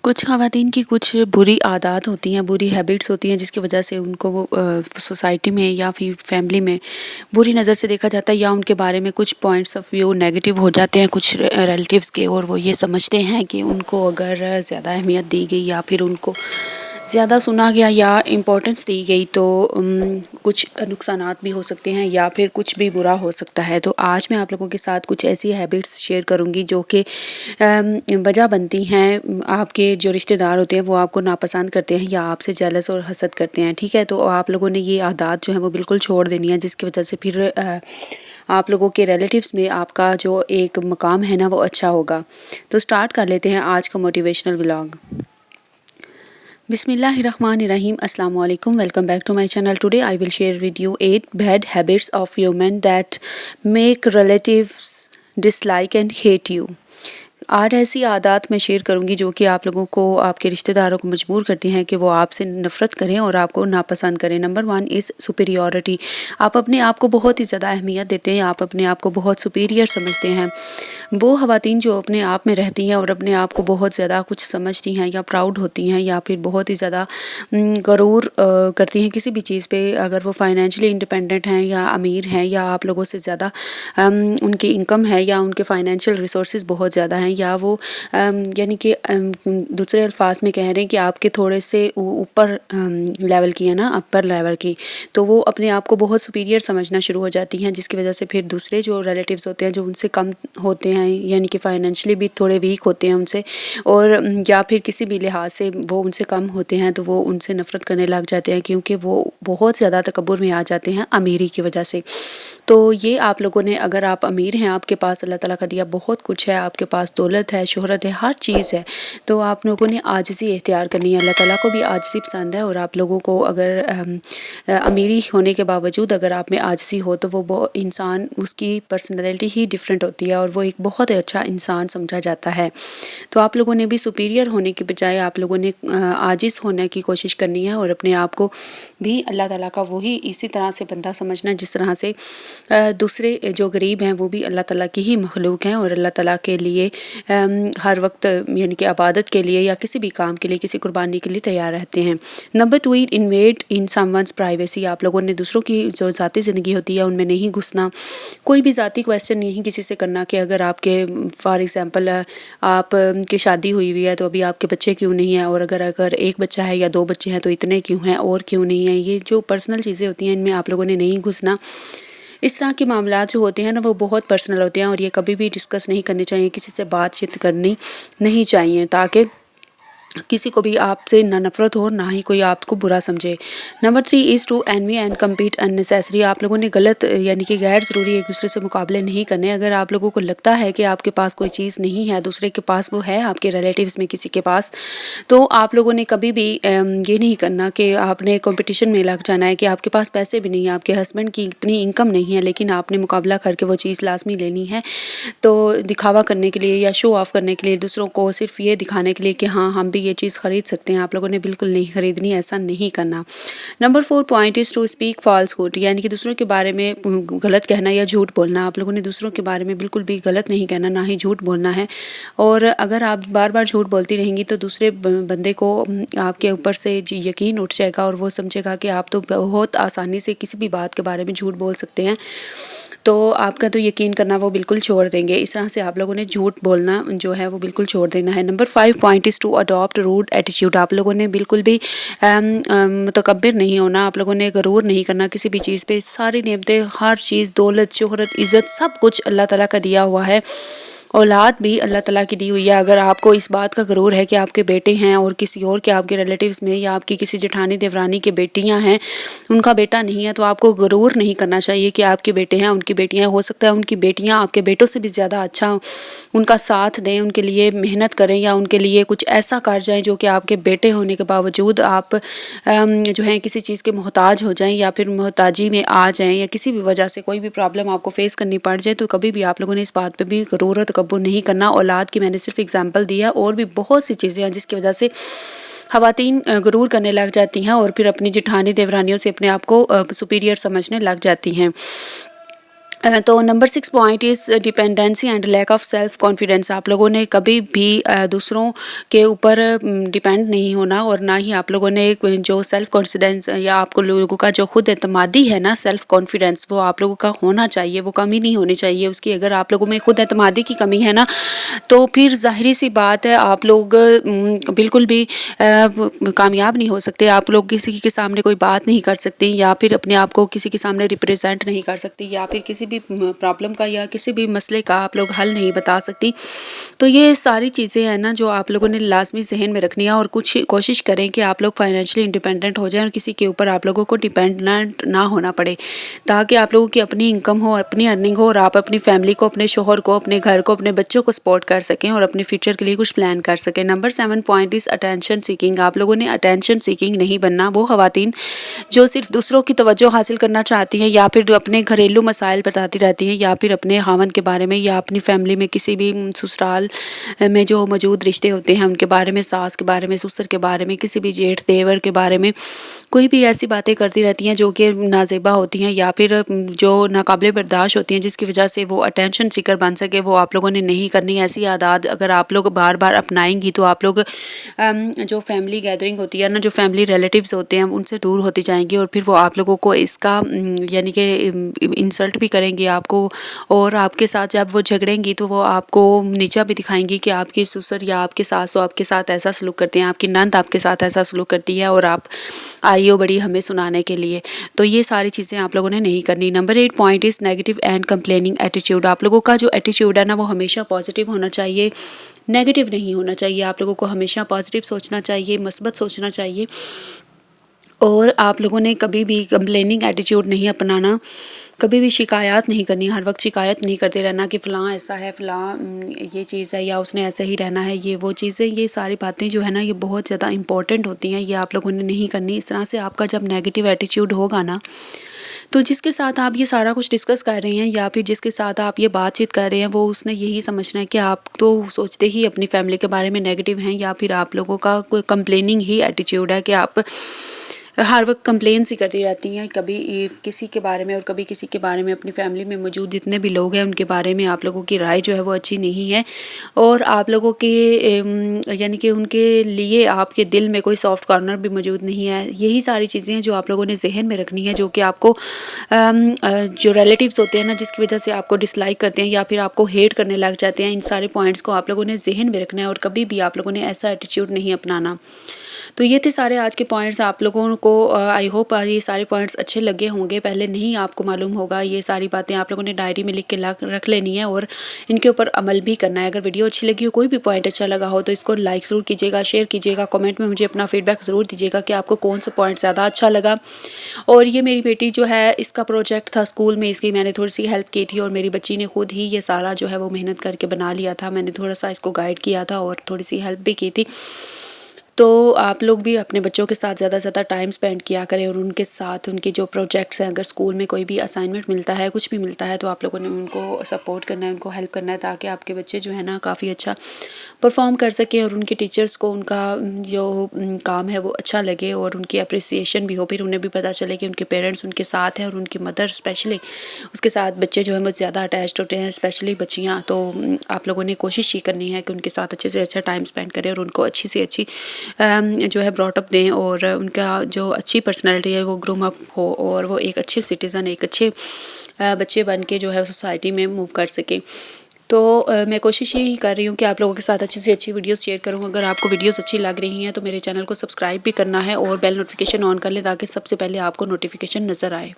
कुछ ख़वातीन की कुछ बुरी आदत होती हैं, बुरी हैबिट्स होती हैं जिसकी वजह से उनको वो सोसाइटी में या फिर फैमिली में बुरी नज़र से देखा जाता है या उनके बारे में कुछ पॉइंट्स ऑफ व्यू नेगेटिव हो जाते हैं कुछ रिलेटिव्स के, और वो ये समझते हैं कि उनको अगर ज़्यादा अहमियत दी गई या फिर उनको ज़्यादा सुना गया या इम्पोर्टेंस दी गई तो कुछ नुकसानात भी हो सकते हैं या फिर कुछ भी बुरा हो सकता है। तो आज मैं आप लोगों के साथ कुछ ऐसी हैबिट्स शेयर करूंगी जो कि वजह बनती हैं, आपके जो रिश्तेदार होते हैं वो आपको नापसंद करते हैं या आपसे जेलस और हसद करते हैं। ठीक है, तो आप लोगों ने ये आदत जो है वो बिल्कुल छोड़ देनी है, जिसकी वजह से फिर आप लोगों के रिलेटिव्स में आपका जो एक मकाम है ना वो अच्छा होगा। तो स्टार्ट कर लेते हैं आज का motivational vlog. Bismillahirrahmanirrahim. Assalamu alaikum. Welcome back to my channel. Today I will share with you 8 bad habits of human that make relatives dislike and hate you. 8 ऐसी आदत मैं शेयर करूंगी जो कि आप लोगों को, आपके रिश्तेदारों को मजबूर करती हैं कि वो आपसे नफ़रत करें और आपको नापसंद करें। Number 1 is superiority. आप अपने आप को बहुत ही ज़्यादा अहमियत देते हैं, आप अपने आप को बहुत सुपीरियर समझते हैं। वो ख़वातीन जो अपने आप में रहती हैं और अपने आप को बहुत ज़्यादा कुछ समझती हैं या प्राउड होती हैं या फिर बहुत ही ज़्यादा गरूर करती हैं किसी भी चीज़ पे, अगर वो फाइनेंशियली इंडिपेंडेंट हैं या अमीर हैं या आप लोगों से ज़्यादा उनकी इनकम है या उनके फाइनेंशियल रिसोर्सेज बहुत ज़्यादा हैं, या वो यानी कि दूसरे अल्फाज में कह रहे हैं कि आपके थोड़े से ऊपर लेवल की है ना, अपर लेवल की, तो वो अपने आप को बहुत सुपीरियर समझना शुरू हो जाती हैं, जिसकी वजह से फिर दूसरे जो रिलेटिव्स होते हैं जो उनसे कम होते हैं यानी कि फाइनेंशियली भी थोड़े वीक होते हैं उनसे, और या फिर किसी भी लिहाज से वो उनसे कम होते हैं, तो वो उनसे नफ़रत करने लग जाते हैं क्योंकि वो बहुत ज़्यादा तकब्बुर में आ जाते हैं अमीरी की वजह से। तो ये आप लोगों ने, अगर आप अमीर हैं, आपके पास अल्लाह ताला का दिया बहुत कुछ है, आपके पास दौलत है, शोहरत है, हर चीज़ है, तो आप लोगों ने आजिज़ी इख्तियार करनी है। अल्लाह ताला को भी आजिज़ी पसंद है, और आप लोगों को अगर अमीरी होने के बावजूद अगर आप में आजिज़ी हो तो वो इंसान, उसकी पर्सनैलिटी ही डिफरेंट होती है और वो एक बहुत अच्छा इंसान समझा जाता है। तो आप लोगों ने भी सुपीरियर होने के बजाय आप लोगों ने आजिज़ होने की कोशिश करनी है और अपने आप को भी अल्लाह ताला का वही इसी तरह से बंदा समझना जिस तरह से दूसरे जो गरीब हैं वो भी अल्लाह ताला की ही मखलूक हैं और अल्लाह ताला के लिए हर वक्त यानी कि इबादत के लिए या किसी भी काम के लिए, किसी कुर्बानी के लिए तैयार रहते हैं। Number 2, invade in someone's privacy. आप लोगों ने दूसरों की जो ज़ाती ज़िंदगी होती है उनमें नहीं घुसना, कोई भी ज़ाती क्वेश्चन नहीं किसी से करना कि अगर आपके फॉर एग्ज़ाम्पल आप की शादी हुई हुई है तो अभी आपके बच्चे क्यों नहीं हैं, और अगर एक बच्चा है या 2 बच्चे हैं तो इतने क्यों हैं और क्यों नहीं हैं। ये जो पर्सनल चीज़ें होती हैं इनमें आप लोगों ने नहीं घुसना। इस तरह के मामलात जो होते हैं ना वो बहुत पर्सनल होते हैं और ये कभी भी डिस्कस नहीं करने चाहिए, किसी से बातचीत करनी नहीं चाहिए ताकि किसी को भी आपसे ना नफरत हो ना ही कोई आपको बुरा समझे। Number 3 is to envy and compete unnecessary. आप लोगों ने गलत यानी कि गैर ज़रूरी एक दूसरे से मुकाबले नहीं करने। अगर आप लोगों को लगता है कि आपके पास कोई चीज़ नहीं है, दूसरे के पास वो है, आपके रिलेटिव्स में किसी के पास, तो आप लोगों ने कभी भी ये नहीं करना कि आपने कंपटीशन में लग जाना है कि आपके पास पैसे भी नहीं है, आपके हस्बैंड की इतनी इनकम नहीं है, लेकिन आपने मुकाबला करके वो चीज़ लाजमी लेनी है। तो दिखावा करने के लिए या शो ऑफ करने के लिए, दूसरों को सिर्फ ये दिखाने के लिए कि हाँ हम भी ये चीज़ ख़रीद सकते हैं, आप लोगों ने बिल्कुल नहीं ख़रीदनी, ऐसा नहीं करना। Number 4 point is to speak falsehood, यानी कि दूसरों के बारे में गलत कहना या झूठ बोलना। आप लोगों ने दूसरों के बारे में बिल्कुल भी गलत नहीं कहना, ना ही झूठ बोलना है। और अगर आप बार बार झूठ बोलती रहेंगी तो दूसरे बंदे को आपके ऊपर से यकीन उठ जाएगा और वो समझेगा कि आप तो बहुत आसानी से किसी भी बात के बारे में झूठ बोल सकते हैं, तो आपका तो यकीन करना वो बिल्कुल छोड़ देंगे। इस तरह से आप लोगों ने झूठ बोलना जो है वो बिल्कुल छोड़ देना है। Number 5 point is to adopt rude attitude. आप लोगों ने बिल्कुल भी मुतकब्बिर नहीं होना, आप लोगों ने गरूर नहीं करना किसी भी चीज़ पे। सारी नेमतें, हर चीज़, दौलत, शोहरत, इज़्ज़त, सब कुछ अल्लाह ताला का दिया हुआ है। औलाद भी अल्लाह ताला की दी हुई है। अगर आपको इस बात का गरूर है कि आपके बेटे हैं और किसी और के आपके रिलेटिव्स में या आपकी किसी जेठानी देवरानी की बेटियां हैं, उनका बेटा नहीं है, तो आपको गरूर नहीं करना चाहिए कि आपके बेटे हैं, उनकी बेटियां। हो सकता है उनकी बेटियां आपके बेटों से भी ज़्यादा अच्छा उनका साथ दें, उनके लिए मेहनत करें या उनके लिए कुछ ऐसा कर जाएँ जो कि आपके बेटे होने के बावजूद आप जो है किसी चीज़ के मोहताज हो जाएं या फिर मोहताजी में आ जाएं या किसी भी वजह से कोई भी प्रॉब्लम आपको फेस करनी पड़ जाए, तो कभी भी आप लोगों ने इस बात पे भी गरूर और तकब्बुर नहीं करना। औलाद की मैंने सिर्फ एग्जांपल दिया, और भी बहुत सी चीज़ें हैं जिसकी वजह से ख़वातीन गरूर करने लग जाती हैं और फिर अपनी जेठानी देवरानियों से अपने आप को सुपीरियर समझने लग जाती हैं। تو number 6 point is dependency and lack of self confidence. آپ لوگوں نے کبھی بھی دوسروں کے اوپر ڈیپینڈ نہیں ہونا، اور نہ ہی آپ لوگوں نے جو سیلف کانفیڈینس یا آپ کو لوگوں کا جو خود اعتمادی ہے نا، سیلف کانفیڈینس، وہ آپ لوگوں کا ہونا چاہیے، وہ کمی نہیں ہونی چاہیے اس کی. اگر آپ لوگوں میں خود اعتمادی کی کمی ہے نا، تو پھر ظاہری سی بات ہے آپ لوگ بالکل بھی کامیاب نہیں ہو سکتے. آپ لوگ کسی کے سامنے کوئی بات نہیں کر سکتے، یا پھر اپنے آپ کو کسی کے سامنے ریپرزینٹ نہیں کر سکتی، یا پھر کسی بھی پرابلم کا یا کسی بھی مسئلے کا آپ لوگ حل نہیں بتا سکتی. تو یہ ساری چیزیں ہیں نا جو آپ لوگوں نے لازمی ذہن میں رکھنی ہے، اور کچھ کوشش کریں کہ آپ لوگ فائنینشلی انڈیپینڈنٹ ہو جائیں اور کسی کے اوپر آپ لوگوں کو ڈیپینڈنٹ نہ ہونا پڑے، تاکہ آپ لوگوں کی اپنی انکم ہو، اپنی ارننگ ہو، اور آپ اپنی فیملی کو، اپنے شوہر کو، اپنے گھر کو، اپنے بچوں کو سپورٹ کر سکیں اور اپنے فیوچر کے لیے کچھ پلان کر سکیں. Number 7 point is attention seeking. آپ لوگوں نے اٹینشن سیکنگ نہیں بننا. وہ خواتین جو صرف دوسروں کی توجہ حاصل کرنا چاہتی ہیں، یا پھر اپنے گھریلو مسائل بتاتی رہتی ہیں، یا پھر اپنے خاوند کے بارے میں، یا اپنی فیملی میں کسی بھی سسرال میں جو موجود رشتے ہوتے ہیں ان کے بارے میں، ساس کے بارے میں، سسر کے بارے میں، کسی بھی جیٹھ دیور کے بارے میں کوئی بھی ایسی باتیں کرتی رہتی ہیں جو کہ نازیبا ہوتی ہیں یا پھر جو ناقابل برداشت ہوتی ہیں، جس کی وجہ سے وہ اٹینشن سیکر بن سکے. وہ آپ لوگوں نے نہیں کرنی. ایسی عادات اگر آپ لوگ بار بار اپنائیں گی تو آپ لوگ جو فیملی گیدرنگ ہوتی ہے نا، جو فیملی ریلیٹیوز ہوتے ہیں، ان سے دور ہوتی جائیں گی، اور پھر وہ آپ لوگوں کو اس کا یعنی کہ انسلٹ بھی کریں گی آپ کو، اور آپ کے ساتھ جب وہ جھگڑیں گی تو وہ آپ کو نیچا بھی دکھائیں گی کہ آپ کی سسر یا آپ کے ساس آپ کے ساتھ ایسا سلوک کرتے ہیں، آپ کی نند آپ کے ساتھ ایسا سلوک کرتی ہے، اور آپ آئی ہو بڑی ہمیں سنانے کے لیے. تو یہ ساری چیزیں آپ لوگوں نے نہیں کرنی. Number 8 point is negative and complaining attitude. آپ لوگوں کا جو ایٹیٹیوڈ ہے نا، وہ ہمیشہ پازیٹیو ہونا چاہیے، نیگیٹو نہیں ہونا چاہیے. آپ لوگوں کو ہمیشہ پازیٹیو سوچنا چاہیے، مثبت سوچنا چاہیے، اور آپ لوگوں نے کبھی بھی کمپلیننگ ایٹیٹیوڈ نہیں اپنانا، کبھی بھی شکایات نہیں کرنی. ہر وقت شکایت نہیں کرتے رہنا کہ فلاں ایسا ہے، فلاں یہ چیز ہے، یا اس نے ایسے ہی رہنا ہے، یہ وہ چیزیں. یہ ساری باتیں جو ہے نا، یہ بہت زیادہ امپورٹنٹ ہوتی ہیں، یہ آپ لوگوں نے نہیں کرنی. اس طرح سے آپ کا جب نیگیٹو ایٹیٹیوڈ ہوگا نا، تو جس کے ساتھ آپ یہ سارا کچھ ڈسکس کر رہے ہیں، یا پھر جس کے ساتھ آپ یہ بات چیت کر رہے ہیں، وہ اس نے یہی سمجھنا ہے کہ آپ تو سوچتے ہی اپنی فیملی کے بارے میں نیگیٹو ہیں، یا پھر آپ لوگوں کا کوئی کمپلیننگ ہی ایٹیٹیوڈ ہے کہ آپ ہر وقت کمپلینس ہی کرتی رہتی ہیں، کبھی کسی کے بارے میں اور کبھی کسی کے بارے میں. اپنی فیملی میں موجود جتنے بھی لوگ ہیں ان کے بارے میں آپ لوگوں کی رائے جو ہے وہ اچھی نہیں ہے، اور آپ لوگوں کے یعنی کہ ان کے لیے آپ کے دل میں کوئی سافٹ کارنر بھی موجود نہیں ہے. یہی ساری چیزیں ہیں جو آپ لوگوں نے ذہن میں رکھنی ہے، جو کہ آپ کو جو ریلیٹیوز ہوتے ہیں نا، جس کی وجہ سے آپ کو ڈس لائک کرتے ہیں یا پھر آپ کو ہیٹ کرنے لگ جاتے ہیں، ان سارے پوائنٹس کو آپ لوگوں نے ذہن میں رکھنا ہے، اور کبھی بھی آپ لوگوں نے ایسا ایٹیٹیوڈ نہیں اپنانا. تو یہ تھے سارے آج کے پوائنٹس. آپ لوگوں کو آئی ہوپ یہ سارے پوائنٹس اچھے لگے ہوں گے. پہلے نہیں آپ کو معلوم ہوگا، یہ ساری باتیں آپ لوگوں نے ڈائری میں لکھ کے رکھ لینی ہے، اور ان کے اوپر عمل بھی کرنا ہے. اگر ویڈیو اچھی لگی ہو، کوئی بھی پوائنٹ اچھا لگا ہو، تو اس کو لائک ضرور کیجیے گا، شیئر کیجیے گا، کمنٹ میں مجھے اپنا فیڈ بیک ضرور دیجیے گا کہ آپ کو کون سا پوائنٹ زیادہ اچھا لگا. اور یہ میری بیٹی جو ہے، اس کا پروجیکٹ تھا اسکول میں، اس کی میں نے تھوڑی سی ہیلپ کی تھی، اور میری بچی نے خود ہی یہ سارا جو ہے وہ محنت کر کے بنا لیا تھا. میں نے تھوڑا سا اس کو گائیڈ کیا تھا اور تھوڑی سی ہیلپ بھی کی تھی. تو آپ لوگ بھی اپنے بچوں کے ساتھ زیادہ سے زیادہ ٹائم سپینڈ کیا کریں، اور ان کے ساتھ ان کے جو پروجیکٹس ہیں، اگر اسکول میں کوئی بھی اسائنمنٹ ملتا ہے، کچھ بھی ملتا ہے، تو آپ لوگوں نے ان کو سپورٹ کرنا ہے، ان کو ہیلپ کرنا ہے، تاکہ آپ کے بچے جو ہیں نا کافی اچھا پرفارم کر سکیں، اور ان کے ٹیچرز کو ان کا جو کام ہے وہ اچھا لگے، اور ان کی اپریسیشن بھی ہو. پھر انہیں بھی پتہ چلے کہ ان کے پیرنٹس ان کے ساتھ ہیں، اور ان کی مدر اسپیشلی اس کے ساتھ بچے جو ہیں وہ زیادہ اٹیچڈ ہوتے ہیں، اسپیشلی بچیاں. تو آپ لوگوں نے کوشش ہی کرنی ہے کہ ان کے ساتھ اچھے سے اچھا ٹائم اسپینڈ کریں، اور ان کو اچھی سے اچھی جو ہے براٹ اپ دیں، اور ان کا جو اچھی پرسنالٹی ہے وہ گروم اپ ہو، اور وہ ایک اچھے سٹیزن، ایک اچھے بچے بن کے جو ہے سوسائٹی میں موو کر سکیں. تو میں کوشش یہی کر رہی ہوں کہ آپ لوگوں کے ساتھ اچھی سے اچھی ویڈیوز شیئر کروں. اگر آپ کو ویڈیوز اچھی لگ رہی ہیں تو میرے چینل کو سبسکرائب بھی کرنا ہے، اور بیل نوٹیفیکیشن آن کر لیں، تاکہ سب سے پہلے آپ کو نوٹیفیکیشن نظر آئے.